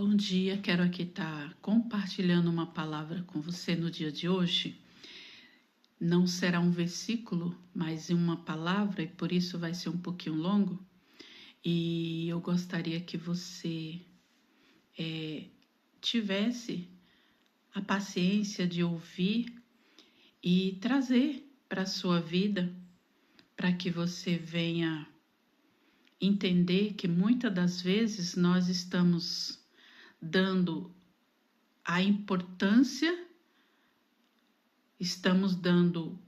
Bom dia, quero aqui estar compartilhando uma palavra com você no dia de hoje. Não será um versículo, mas uma palavra, e por isso vai ser um pouquinho longo. E eu gostaria que você tivesse a paciência de ouvir e trazer para a sua vida, para que você venha entender que muitas das vezes nós estamos dando a importância, estamos dando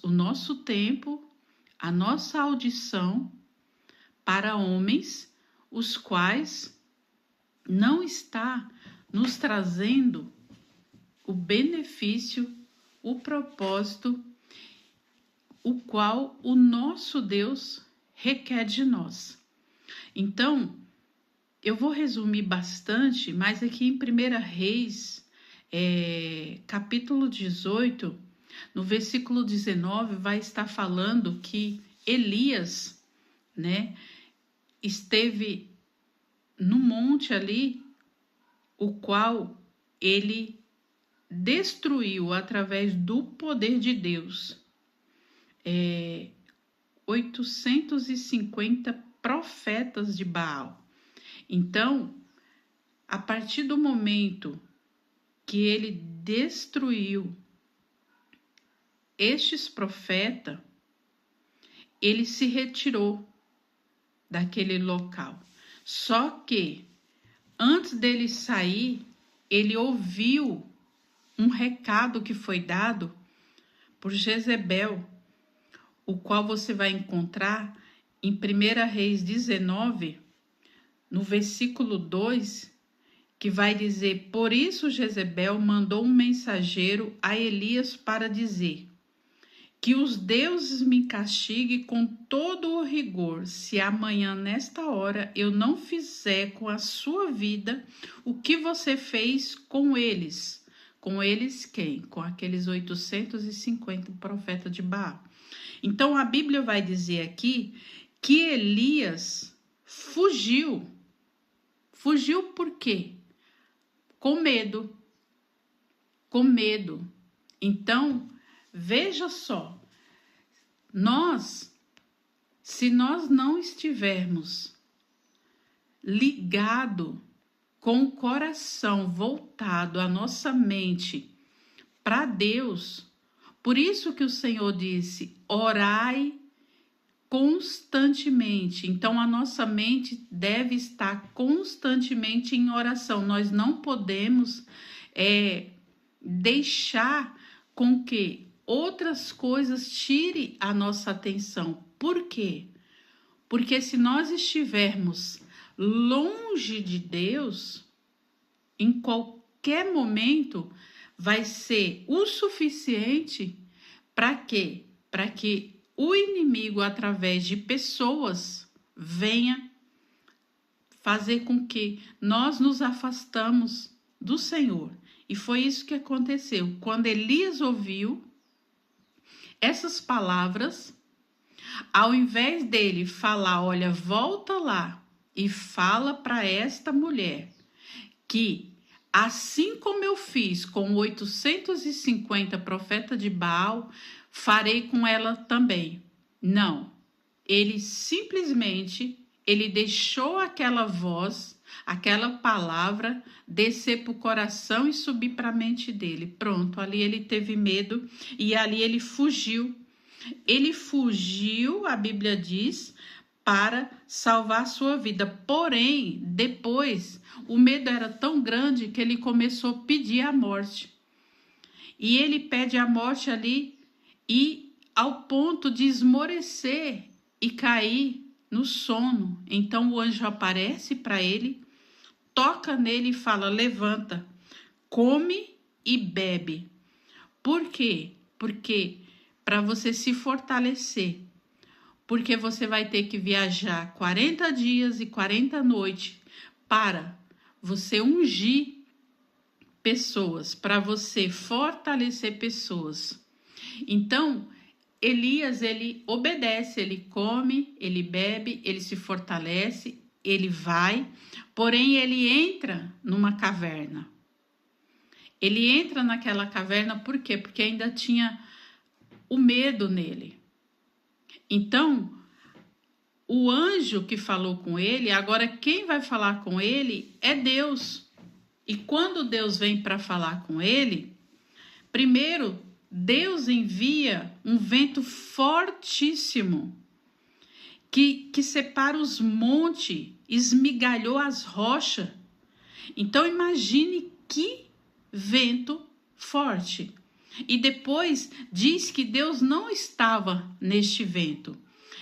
o nosso tempo, a nossa audição para homens, os quais não está nos trazendo o benefício, o propósito, o qual o nosso Deus requer de nós. Então, eu vou resumir bastante, mas aqui em 1 Reis, capítulo 18, no versículo 19, vai estar falando que Elias, esteve no monte ali, o qual ele destruiu através do poder de Deus 850 profetas de Baal. Então, a partir do momento que ele destruiu estes profetas, ele se retirou daquele local. Só que, antes dele sair, ele ouviu um recado que foi dado por Jezebel, o qual você vai encontrar em 1 Reis 19, no versículo 2, que vai dizer: por isso Jezebel mandou um mensageiro a Elias para dizer: que os deuses me castiguem com todo o rigor, se amanhã nesta hora eu não fizer com a sua vida o que você fez com eles. Com eles quem? Com aqueles 850 profetas de Baal. Então a Bíblia vai dizer aqui que Elias fugiu. Fugiu por quê? Com medo. Com medo. Então, veja só, se nós não estivermos ligado, com o coração voltado, a nossa mente para Deus, por isso que o Senhor disse: orai constantemente. Então a nossa mente deve estar constantemente em oração. Nós não podemos deixar com que outras coisas tirem a nossa atenção. Por quê? Porque se nós estivermos longe de Deus, em qualquer momento vai ser o suficiente para quê? Para que o inimigo, através de pessoas, venha fazer com que nós nos afastamos do Senhor. E foi isso que aconteceu. Quando Elias ouviu essas palavras, ao invés dele falar: olha, volta lá e fala para esta mulher que, assim como eu fiz com 850 profetas de Baal, farei com ela também. Não. Ele simplesmente, ele deixou aquela voz, aquela palavra descer para o coração e subir para a mente dele. Pronto, ali ele teve medo e ali ele fugiu. Ele fugiu, a Bíblia diz, para salvar sua vida. Porém, depois, o medo era tão grande que ele começou a pedir a morte. E ele pede a morte ali e ao ponto de esmorecer e cair no sono. Então o anjo aparece para ele, toca nele e fala: levanta, come e bebe. Por quê? Porque para você se fortalecer, porque você vai ter que viajar 40 dias e 40 noites para você ungir pessoas, para você fortalecer pessoas. Então, Elias, ele obedece, ele come, ele bebe, ele se fortalece ele vai, porém ele entra numa caverna. Ele entra naquela caverna por quê? Porque ainda tinha o medo nele. Então, o anjo que falou com ele, agora quem vai falar com ele é Deus. E quando Deus vem para falar com ele, primeiro, Deus envia um vento fortíssimo que separa os montes, esmigalhou as rochas. Então imagine que vento forte. E depois diz que Deus não estava neste vento.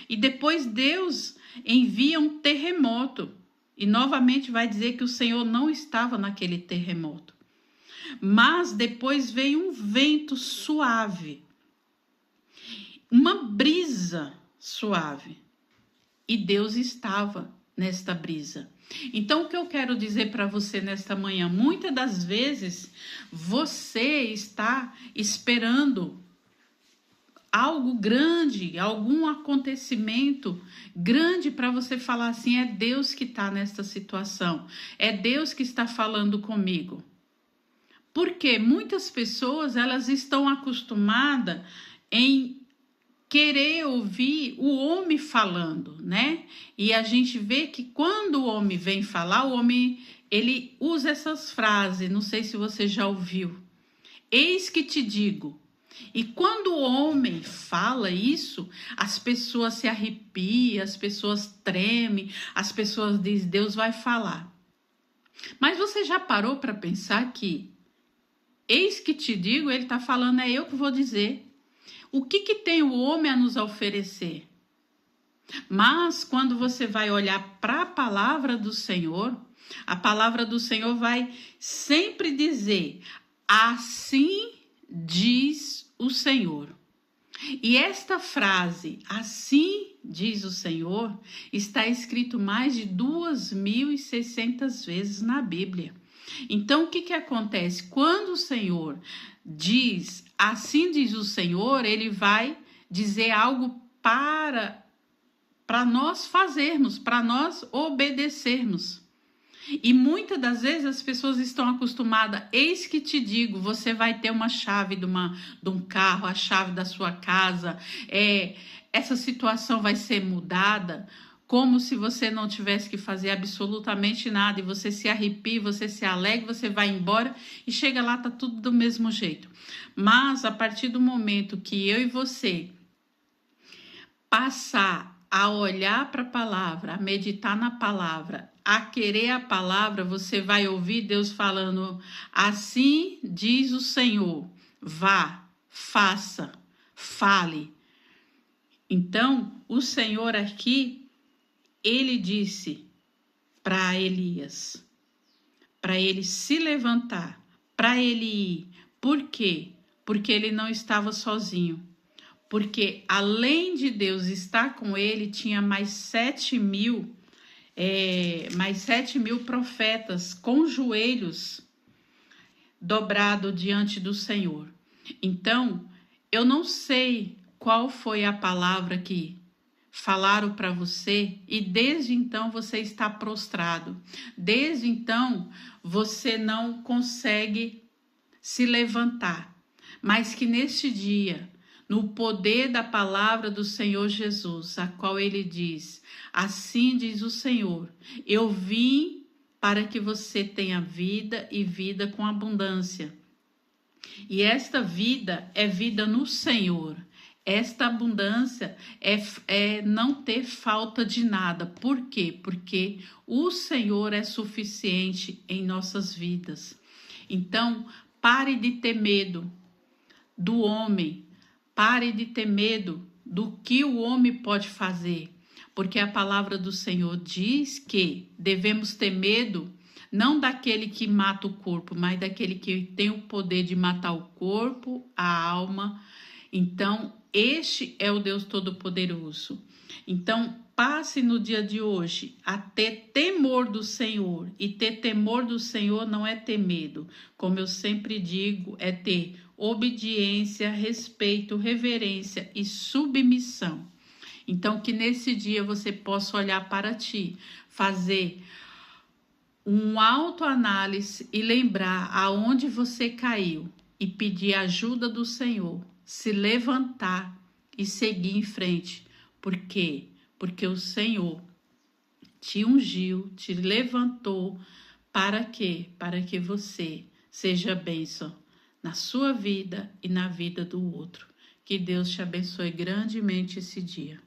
E depois Deus envia um terremoto. E novamente vai dizer que o Senhor não estava naquele terremoto. Mas depois veio um vento suave. Uma brisa suave. E Deus estava nesta brisa. Então, o que eu quero dizer para você nesta manhã? Muitas das vezes você está esperando algo grande, algum acontecimento grande para você falar assim, é Deus que está nesta situação, é Deus que está falando comigo. Porque muitas pessoas, elas estão acostumadas em querer ouvir o homem falando, né? E a gente vê que quando o homem vem falar, o homem, ele usa essas frases, não sei se você já ouviu. Eis que te digo. E quando o homem fala isso, as pessoas se arrepiam, as pessoas tremem, as pessoas dizem, Deus vai falar. Mas você já parou para pensar que eis que te digo, ele está falando, é eu que vou dizer. O que tem o homem a nos oferecer? Mas quando você vai olhar para a palavra do Senhor, a palavra do Senhor vai sempre dizer, assim diz o Senhor. E esta frase, assim diz o Senhor, está escrito mais de 2.600 vezes na Bíblia. Então, o que acontece? Quando o Senhor diz, assim diz o Senhor, ele vai dizer algo para nós fazermos, para nós obedecermos. E muitas das vezes as pessoas estão acostumadas, eis que te digo, você vai ter uma chave de um carro, a chave da sua casa, essa situação vai ser mudada, como se você não tivesse que fazer absolutamente nada, e você se arrepia, você se alegra, você vai embora e chega lá, tá tudo do mesmo jeito. Mas a partir do momento que eu e você passar a olhar para a palavra, a meditar na palavra, a querer a palavra, você vai ouvir Deus falando, assim diz o Senhor, vá, faça, fale. Então, o Senhor aqui, ele disse para Elias, para ele se levantar, para ele ir. Por quê? Porque ele não estava sozinho. Porque além de Deus estar com ele, tinha mais 7.000 profetas com joelhos dobrados diante do Senhor. Então, eu não sei qual foi a palavra que falaram para você e desde então você está prostrado. Desde então você não consegue se levantar. Mas que neste dia, no poder da palavra do Senhor Jesus, a qual ele diz, assim diz o Senhor, eu vim para que você tenha vida e vida com abundância. E esta vida é vida no Senhor. Esta abundância é não ter falta de nada. Por quê? Porque o Senhor é suficiente em nossas vidas. Então, pare de ter medo do homem. Pare de ter medo do que o homem pode fazer. Porque a palavra do Senhor diz que devemos ter medo não daquele que mata o corpo, mas daquele que tem o poder de matar o corpo, a alma. Então, este é o Deus Todo-Poderoso. Então, passe no dia de hoje a ter temor do Senhor. E ter temor do Senhor não é ter medo. Como eu sempre digo, é ter obediência, respeito, reverência e submissão. Então, que nesse dia você possa olhar para ti, fazer um autoanálise e lembrar aonde você caiu e pedir ajuda do Senhor, se levantar e seguir em frente. Por quê? Porque o Senhor te ungiu, te levantou para quê? Para que você seja bênção na sua vida e na vida do outro. Que Deus te abençoe grandemente esse dia.